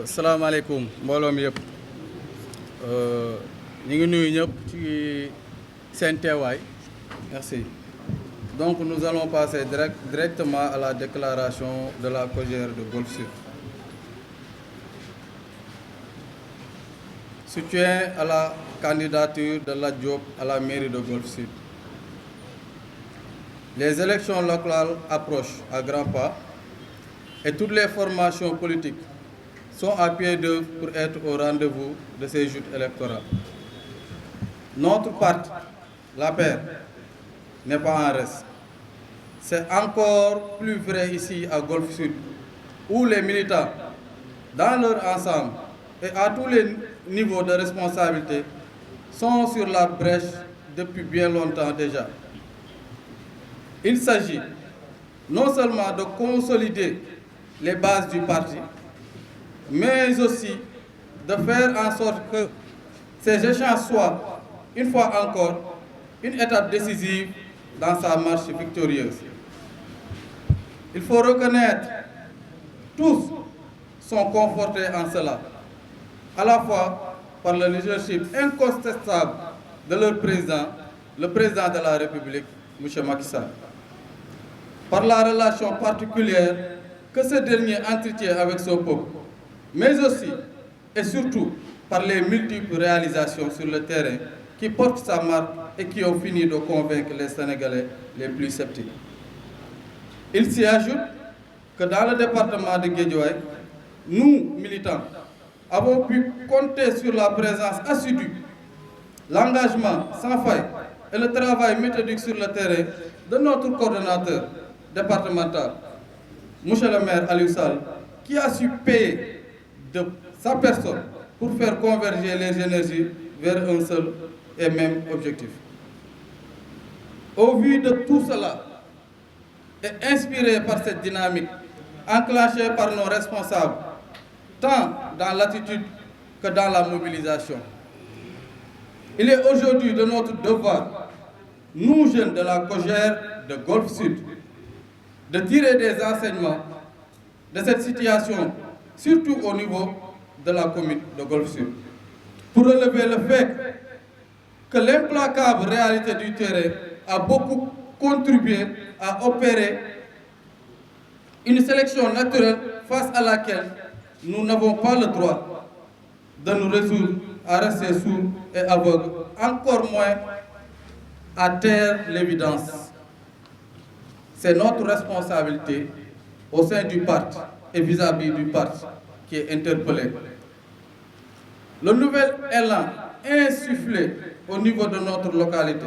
salaamaaleykum mbooloo mi yëpp ñu ngi nuyu ñëpp ci seen teewaay merci. Donc nous allons passer directement à la déclaration de la COJER de Golf Sud. Soutien à la candidature de Lat Diop à la mairie de Golf Sud. Les élections locales approchent à grands pas et toutes les formations politiques sont à pied d'œuvre pour être au rendez-vous de ces joutes électorales. Notre parti, l'APR, n'est pas en reste. C'est encore plus vrai ici à Golf Sud, où les militants, dans leur ensemble et à tous les niveaux de responsabilité, sont sur la brèche depuis bien longtemps déjà. Il s'agit non seulement de consolider les bases du parti, mais aussi de faire en sorte que ces échanges soient, une fois encore, une étape décisive dans sa marche victorieuse. Il faut reconnaître, tous sont confortés en cela, à la fois par le leadership incontestable de leur président, le président de la République, M. Macky Sall, par la relation particulière que ce dernier entretient avec son peuple, mais aussi et surtout par les multiples réalisations sur le terrain qui portent sa marque et qui ont fini de convaincre les Sénégalais les plus sceptiques. Il s'y ajoute que dans le département de Guédiawaye, nous, militants, avons pu compter sur la présence assidue, l'engagement sans faille et le travail méthodique sur le terrain de notre coordonnateur départemental, M. le maire Aliou Sall, qui a su payer de sa personne pour faire converger les énergies vers un seul et même objectif. Au vu de tout cela, et inspiré par cette dynamique, enclenchée par nos responsables, tant dans l'attitude que dans la mobilisation, il est aujourd'hui de notre devoir, nous jeunes de la COJER de Golf Sud, de tirer des enseignements de cette situation, surtout au niveau de la commune de Golf Sud, pour relever le fait que l'implacable réalité du terrain a beaucoup contribué à opérer une sélection naturelle face à laquelle nous n'avons pas le droit de nous résoudre à rester sourds et aveugles, encore moins à taire l'évidence. C'est notre responsabilité au sein du parti et vis-à-vis du parti qui est interpellé. Le nouvel élan insufflé au niveau de notre localité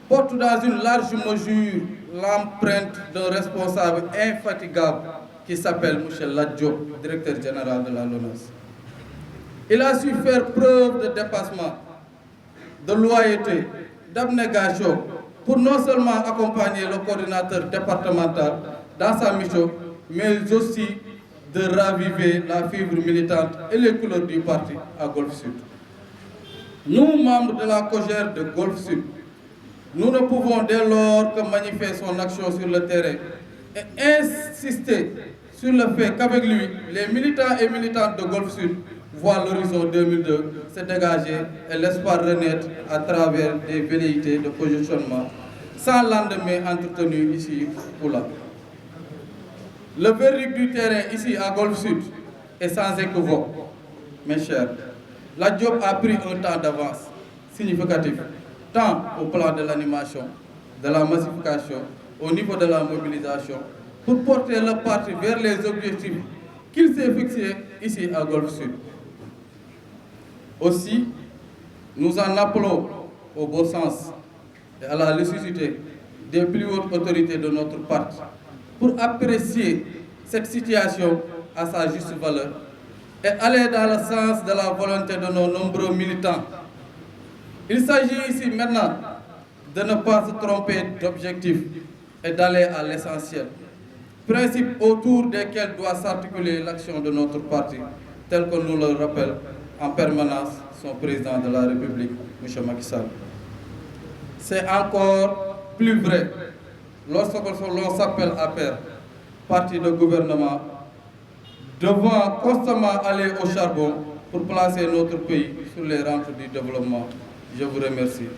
porte dans une large mesure l'empreinte d'un responsable infatigable qui s'appelle M. Lat Diop, directeur général de la LONASE. Il a su faire preuve de dépassement, de loyauté, d'abnégation pour non seulement accompagner le coordinateur départemental dans sa mission, mais aussi de raviver la fibre militante et les couleurs du parti à Golf Sud. Nous, membres de la COJER de Golf Sud, nous ne pouvons dès lors que magnifier son action sur le terrain et insister sur le fait qu'avec lui, les militants et militantes de Golf Sud voient l'horizon 2002 se dégager et l'espoir renaître à travers des velléités de positionnement sans lendemain entretenu ici ou là. Le verdict du terrain ici à Golf Sud est sans équivoque, mes chers. Lat Diop a pris un temps d'avance significatif, tant au plan de l'animation, de la massification, au niveau de la mobilisation, pour porter le parti vers les objectifs qu'il s'est fixés ici à Golf Sud. Aussi, nous en appelons au bon sens et à la lucidité des plus hautes autorités de notre parti pour apprécier cette situation à sa juste valeur et aller dans le sens de la volonté de nos nombreux militants. Il s'agit ici maintenant de ne pas se tromper d'objectif et d'aller à l'essentiel, principe autour desquels doit s'articuler l'action de notre parti, tel que nous le rappelle en permanence son président de la République, M. Macky Sall. C'est encore plus vrai lorsque l'on s'appelle APR, parti de gouvernement, devant constamment aller au charbon pour placer notre pays sur les rampes du développement. Je vous remercie.